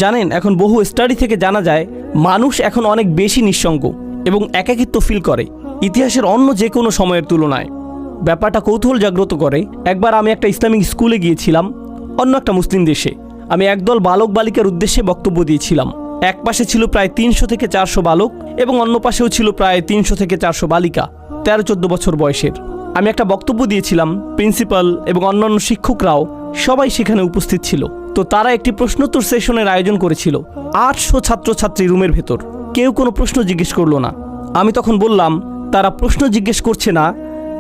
জানেন, এখন বহু স্টাডি থেকে জানা যায় মানুষ এখন অনেক বেশি নিঃসঙ্গ এবং একাকিত্ব ফিল করে ইতিহাসের অন্য যে কোনো সময়ের তুলনায়। ব্যাপারটা কৌতূহল জাগ্রত করে। একবার আমি একটা ইসলামিক স্কুলে গিয়েছিলাম অন্য একটা মুসলিম দেশে। আমি একদল বালক বালিকার উদ্দেশ্যে বক্তব্য দিয়েছিলাম। এক পাশে ছিল প্রায় 300 থেকে 400 বালক এবং অন্য পাশেও ছিল প্রায় 300 থেকে 400 বালিকা 13-14 বছর বয়সের। আমি একটা বক্তব্য দিয়েছিলাম, প্রিন্সিপাল এবং অন্যান্য শিক্ষকরাও সবাই সেখানে উপস্থিত ছিল। তো তারা একটি প্রশ্নোত্তর সেশনের আয়োজন করেছিল 800 ছাত্রছাত্রী রুমের ভেতর। কেউ কোনো প্রশ্ন জিজ্ঞেস করলো না। আমি তখন বললাম, তারা প্রশ্ন জিজ্ঞেস করছে না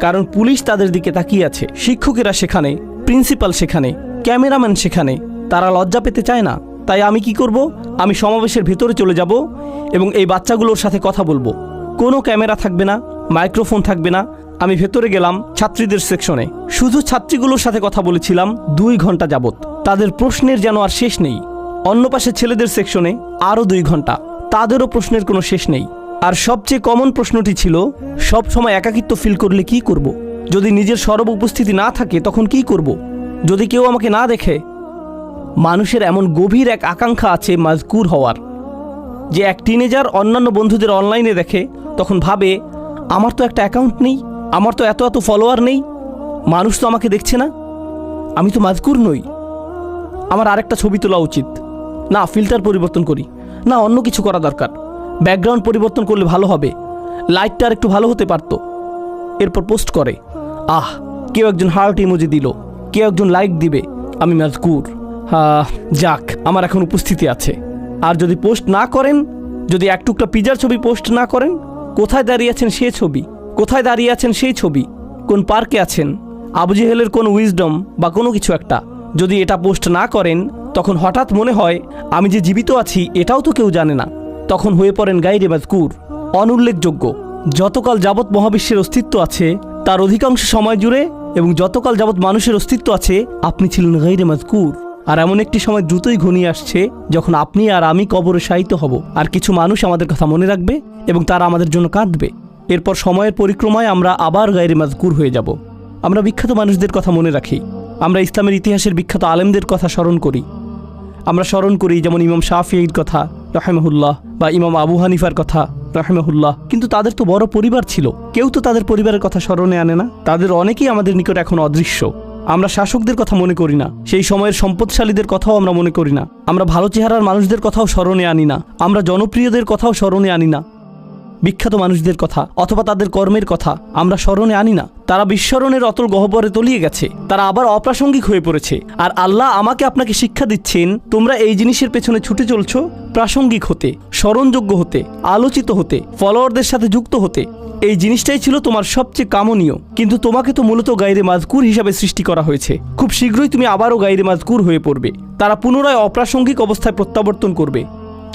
কারণ পুলিশ তাদের দিকে তাকিয়ে আছে, শিক্ষকেরা সেখানে, প্রিন্সিপাল সেখানে, ক্যামেরাম্যান সেখানে। তারা লজ্জা পেতে চায় না। তাই আমি কি করব? আমি সমাবেশের ভেতরে চলে যাব এবং এই বাচ্চাগুলোর সাথে কথা বলবো। কোনো ক্যামেরা থাকবে না, মাইক্রোফোন থাকবে না। আমি ভেতরে গেলাম ছাত্রীদের সেকশনে, শুধু ছাত্রীগুলোর সাথে কথা বলেছিলাম 2 ঘন্টা যাবত। তাদের প্রশ্নের যেন আর শেষ নেই। অন্য পাশে ছেলেদের সেকশনে আরও 2 ঘন্টা, তাদেরও প্রশ্নের কোনো শেষ নেই। আর সবচেয়ে কমন প্রশ্নটি ছিল, সব সময় একাকিত্ব ফিল করলে কি করব? যদি নিজের সরব উপস্থিতি না থাকে তখন কি করব? যদি কেউ আমাকে না দেখে? মানুষের এমন গভীর এক আকাঙ্ক্ষা আছে মাজকুর হওয়ার, যে এক টিনেজার অন্যান্য বন্ধুদের অনলাইনে দেখে, তখন ভাবে আমার তো একটা অ্যাকাউন্ট নেই, আমার তো এত ফলোয়ার নেই, মানুষ তো আমাকে দেখছে না, আমি তো মাজকুর নই, আমার আরেকটা ছবি তোলা উচিত, না ফিল্টার পরিবর্তন করি, না অন্য কিছু করা দরকার, ব্যাকগ্রাউন্ড পরিবর্তন করলে ভালো হবে, লাইটটা আর একটু ভালো হতে পারতো। এরপর পোস্ট করে, কেউ একজন হার্ট ইমোজি দিল, কেউ একজন লাইক দিবে, আমি মাজকুর। যাক, আমার এখন উপস্থিতি আছে। আর যদি পোস্ট না করেন, যদি এক টুকরা পিজার ছবি পোস্ট না করেন, কোথায় দাঁড়িয়ে আছেন সে ছবি, কোথায় দাঁড়িয়ে আছেন সেই ছবি, কোন পার্কে আছেন, আবু জেহেলের কোন উইজডম বা কোনো কিছু একটা, যদি এটা পোস্ট না করেন, তখন হঠাৎ মনে হয় আমি যে জীবিত আছি এটাও তো কেউ জানে না। তখন হয়ে পড়েন গায়রে মাজকুর, অনুল্লেখযোগ্য। যতকাল যাবৎ মহাবিশ্বের অস্তিত্ব আছে তার অধিকাংশ সময় জুড়ে এবং যতকাল যাবৎ মানুষের অস্তিত্ব আছে আপনি ছিলেন গায়রে মাজকুর। আর এমন একটি সময় দ্রুতই ঘনিয়ে আসছে যখন আপনি আর আমি কবরে শায়িত হব, আর কিছু মানুষ আমাদের কথা মনে রাখবে এবং তারা আমাদের জন্য কাঁদবে। এরপর সময়ের পরিক্রমায় আমরা আবার গায়রে মাজকুর হয়ে যাব। আমরা বিখ্যাত মানুষদের কথা মনে রাখি, আমরা ইসলামের ইতিহাসের বিখ্যাত আলেমদের কথা স্মরণ করি। আমরা স্মরণ করি যেমন ইমাম শাফিঈর কথা রাহিমাহুল্লাহ বা ইমাম আবু হানিফার কথা রাহিমাহুল্লাহ, কিন্তু তাদের তো বড় পরিবার ছিল, কেউ তো তাদের পরিবারের কথা স্মরণে আনে না। তাদের অনেকেই আমাদের নিকট এখন অদৃশ্য। আমরা শাসকদের কথা মনে করি না, সেই সময়ের সম্পদশালীদের কথাও আমরা মনে করি না, আমরা ভালো চেহারার মানুষদের কথাও স্মরণে আনি না, আমরা জনপ্রিয়দের কথাও স্মরণে আনি না, বিখ্যাত মানুষদের কথা অথবা তাদের কর্মের কথা আমরা স্মরণে আনি না। তারা বিস্মরণের অতল গহ্বরে তলিয়ে গেছে, তারা আবার অপ্রাসঙ্গিক হয়ে পড়েছে। আর আল্লাহ আমাকে আপনাকে শিক্ষা দিচ্ছেন, তোমরা এই জিনিসের পেছনে ছুটে চলছো প্রাসঙ্গিক হতে, স্মরণযোগ্য হতে, আলোচিত হতে, ফলোয়ারদের সাথে যুক্ত হতে। এই জিনিসটাই ছিল তোমার সবচেয়ে কামনীয়, কিন্তু তোমাকে তো মূলত গায়রে মাজকুর হিসাবে সৃষ্টি করা হয়েছে। খুব শীঘ্রই তুমি আবারও গায়রে মাজকুর হয়ে পড়বে। তারা পুনরায় অপ্রাসঙ্গিক অবস্থায় প্রত্যাবর্তন করবে।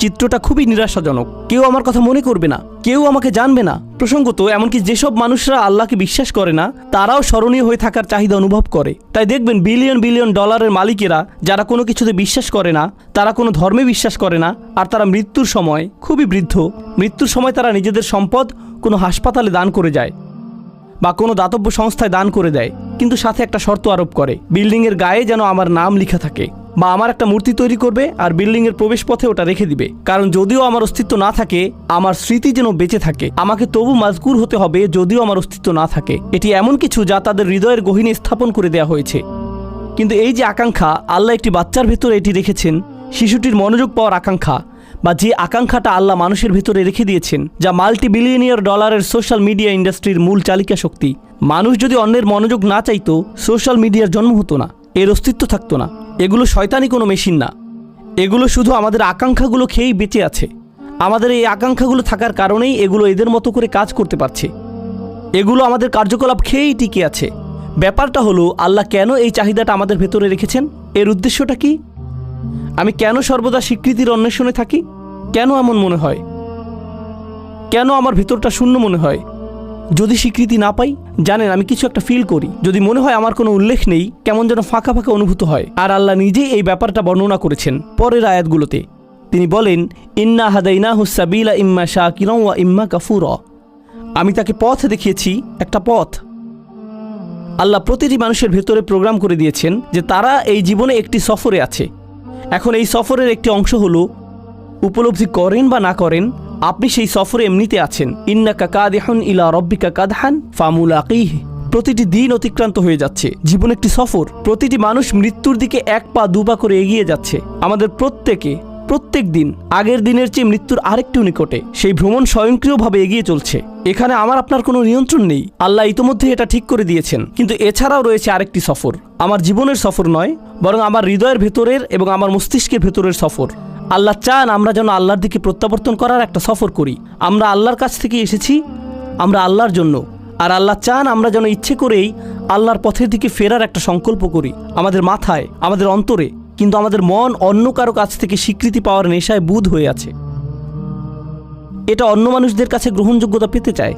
চিত্রটা খুবই নিরাশাজনক। কেউ আমার কথা মনে করবে না, কেউ আমাকে জানবে না। প্রসঙ্গত এমনকি যেসব মানুষরা আল্লাহকে বিশ্বাস করে না তারাও স্মরণীয় হয়ে থাকার চাহিদা অনুভব করে। তাই দেখবেন বিলিয়ন বিলিয়ন ডলারের মালিকেরা যারা কোনো কিছুতে বিশ্বাস করে না, তারা কোনো ধর্মে বিশ্বাস করে না, আর তারা মৃত্যুর সময় খুবই বৃদ্ধ, মৃত্যুর সময় তারা নিজেদের সম্পদ কোনো হাসপাতালে দান করে যায় বা কোনো দাতব্য সংস্থায় দান করে দেয়, কিন্তু সাথে একটা শর্ত আরোপ করে, বিল্ডিংয়ের গায়ে যেন আমার নাম লেখা থাকে, বা আমার একটা মূর্তি তৈরি করবে আর বিল্ডিংয়ের প্রবেশ পথে ওটা রেখে দিবে। কারণ যদিও আমার অস্তিত্ব না থাকে, আমার স্মৃতি যেন বেঁচে থাকে। আমাকে তবু মাজকুর হতে হবে যদিও আমার অস্তিত্ব না থাকে। এটি এমন কিছু যা তাদের হৃদয়ের গহীনে স্থাপন করে দেওয়া হয়েছে। কিন্তু এই যে আকাঙ্ক্ষা, আল্লাহ একটি বাচ্চার ভেতরে এটি রেখেছেন, শিশুটির মনোযোগ পাওয়ার আকাঙ্ক্ষা, বা যে আকাঙ্ক্ষাটা আল্লাহ মানুষের ভেতরে রেখে দিয়েছেন, যা মাল্টি বিলিয়নিয়ার ডলারের সোশ্যাল মিডিয়া ইন্ডাস্ট্রির মূল চালিকা শক্তি। মানুষ যদি অন্যের মনোযোগ না চাইতো, সোশ্যাল মিডিয়ার জন্ম হতো না, এর অস্তিত্ব থাকতো না। এগুলো শয়তানি কোনো মেশিন না, এগুলো শুধু আমাদের আকাঙ্ক্ষাগুলো খেয়েই বেঁচে আছে। আমাদের এই আকাঙ্ক্ষাগুলো থাকার কারণেই এগুলো এদের মতো করে কাজ করতে পারছে। এগুলো আমাদের কার্যকলাপ খেয়েই টিকে আছে। ব্যাপারটা হলো, আল্লাহ কেন এই চাহিদাটা আমাদের ভেতরে রেখেছেন? এর উদ্দেশ্যটা কি? আমি কেন সর্বদা স্বীকৃতির অন্বেষণে থাকি? কেন এমন মনে হয়? কেন আমার ভেতরটা শূন্য মনে হয় যদি স্বীকৃতি না পাই? জানেন, আমি কিছু একটা ফিল করি যদি মনে হয় আমার কোনো উল্লেখ নেই, কেমন যেন ফাঁকা ফাঁকা অনুভূত হয়। আর আল্লাহ নিজেই এই ব্যাপারটা বর্ণনা করেছেন পরের আয়াতগুলোতে। তিনি বলেন, ইন্না হাদাইনাহুস সাবিলা ইম্মা শাকিরান ওয়া ইম্মা কাফুরা। আমি তাকে পথ দেখিয়েছি, একটা পথ। আল্লাহ প্রতিটি মানুষের ভেতরে প্রোগ্রাম করে দিয়েছেন যে তারা এই জীবনে একটি সফরে আছে, এখন এই সফরের একটি অংশ হলো উপলব্ধি করেন বা না করেন, আপনি সেই সফরে এমনিতে আছেন। ইন্নাকা কাদিহুন ইলা রব্বিকা কাদহান ফামুলাকিহি। প্রতিটি দিন অতিক্রান্ত হয়ে যাচ্ছে। জীবন একটি সফর। প্রতিটি মানুষ মৃত্যুর দিকে 1 পা 2 পা করে এগিয়ে যাচ্ছে। আমাদের প্রত্যেক দিন আগের দিনের চেয়ে মৃত্যুর আরেকটু নিকটে। সেই ভ্রমণ স্বয়ংক্রিয়ভাবে এগিয়ে চলছে। এখানে আমার আপনার কোনো নিয়ন্ত্রণ নেই। আল্লাহ ইতোমধ্যে এটা ঠিক করে দিয়েছেন। কিন্তু এছাড়াও রয়েছে আরেকটি সফর। আমার জীবনের সফর নয়, বরং আমার হৃদয়ের ভেতরের এবং আমার মস্তিষ্কের ভেতরের সফর। আল্লাহ চান আমরা যেন আল্লাহর দিকে প্রত্যাবর্তন করার একটা সফর করি। আমরা আল্লাহর কাছ থেকে এসেছি, আমরা আল্লাহর জন্য। আর আল্লাহ চান আমরা যেন ইচ্ছে করেই আল্লাহর পথের দিকে ফেরার একটা সংকল্প করি। আমাদের মাথায়, আমাদের অন্তরে, কিন্তু আমাদের মন অন্য কারো কাছ থেকে স্বীকৃতি পাওয়ার নেশায় বুঁদ হয়ে আছে। এটা অন্য মানুষদের কাছে গ্রহণযোগ্যতা পেতে চায়।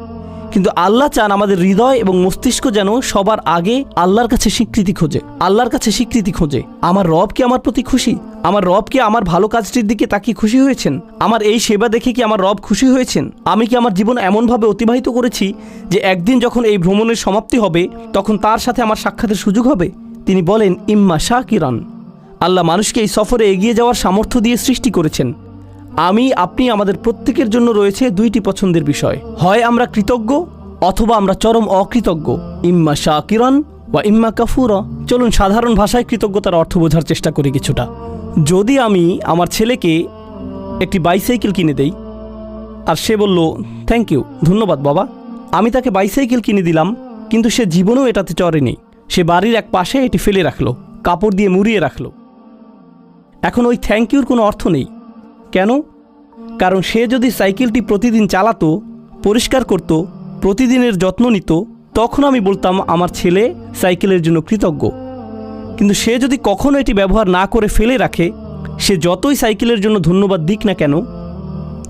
কিন্তু আল্লাহ চান আমাদের হৃদয় এবং মস্তিষ্ক যেন সবার আগে আল্লাহর কাছে স্বীকৃতি খোঁজে। আল্লাহর কাছে স্বীকৃতি খোঁজে। আমার রব কি আমার প্রতি খুশি? আমার রব কি আমার ভালো কাজটির দিকে তাকিয়ে খুশি হয়েছেন? আমার এই সেবা দেখে কি আমার রব খুশি হয়েছেন? আমি কি আমার জীবন এমনভাবে অতিবাহিত করেছি যে একদিন যখন এই ভ্রমণের সমাপ্তি হবে তখন তার সাথে আমার সাক্ষাতের সুযোগ হবে? তিনি বলেন, ইম্মা শাকিরান। আল্লাহ মানুষকে এই সফরে এগিয়ে যাওয়ার সামর্থ্য দিয়ে সৃষ্টি করেছেন। আপনি আমাদের প্রত্যেকের জন্য রয়েছে 2টি পছন্দের বিষয়। হয় আমরা কৃতজ্ঞ অথবা আমরা চরম অকৃতজ্ঞ। ইম্মা শাকিরান ওয়া ইম্মা কাফুরা। চলুন সাধারণ ভাষায় কৃতজ্ঞতার অর্থ বোঝার চেষ্টা করি কিছুটা। যদি আমি আমার ছেলেকে একটি বাইসাইকেল কিনে দেই আর সে বলল, থ্যাংক ইউ, ধন্যবাদ বাবা। আমি তাকে বাইসাইকেল কিনে দিলাম, কিন্তু সে জীবনেও এটাতে চড়েনি। সে বাড়ির এক পাশে এটি ফেলে রাখলো, কাপড় দিয়ে মুড়িয়ে রাখলো। এখন ওই থ্যাংক ইউর কোনো অর্থ নেই। কেন? কারণ সে যদি সাইকেলটি প্রতিদিন চালাতো, পরিষ্কার করত, প্রতিদিনের যত্ন নিত, তখন আমি বলতাম আমার ছেলে সাইকেলের জন্য কৃতজ্ঞ। কিন্তু সে যদি কখনো এটি ব্যবহার না করে ফেলে রাখে, সে যতই সাইকেলের জন্য ধন্যবাদ দিক না কেন,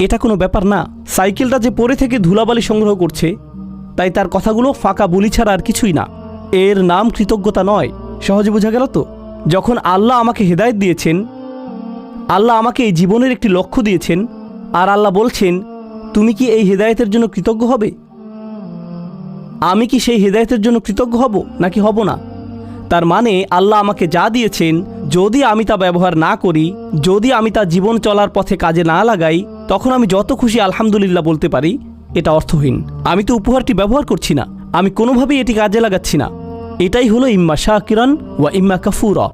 এটা কোনো ব্যাপার না। সাইকেলটা যে পরে থেকে ধুলাবালি সংগ্রহ করছে, তাই তার কথাগুলো ফাঁকা বুলি ছাড়া আর কিছুই না। এর নাম কৃতজ্ঞতা নয়। সহজে বোঝা গেল তো? যখন আল্লাহ আমাকে হেদায়েত দিয়েছেন, আল্লাহ আমাকে এই জীবনের একটি লক্ষ্য দিয়েছেন, আর আল্লাহ বলছেন তুমি কি এই হেদায়েতের জন্য কৃতজ্ঞ হবে? আমি কি সেই হেদায়েতের জন্য কৃতজ্ঞ হব নাকি হব না? তার মানে আল্লাহ আমাকে যা দিয়েছেন, যদি আমি তা ব্যবহার না করি, যদি আমি তা জীবন চলার পথে কাজে না লাগাই, তখন আমি যত খুশি আলহামদুলিল্লাহ বলতে পারি, এটা অর্থহীন। আমি তো উপহারটি ব্যবহার করছি না, আমি কোনোভাবেই এটি কাজে লাগাচ্ছি না। এটাই হলো ইম্মা শাকিরান ওয়া ইম্মা কাফুরা।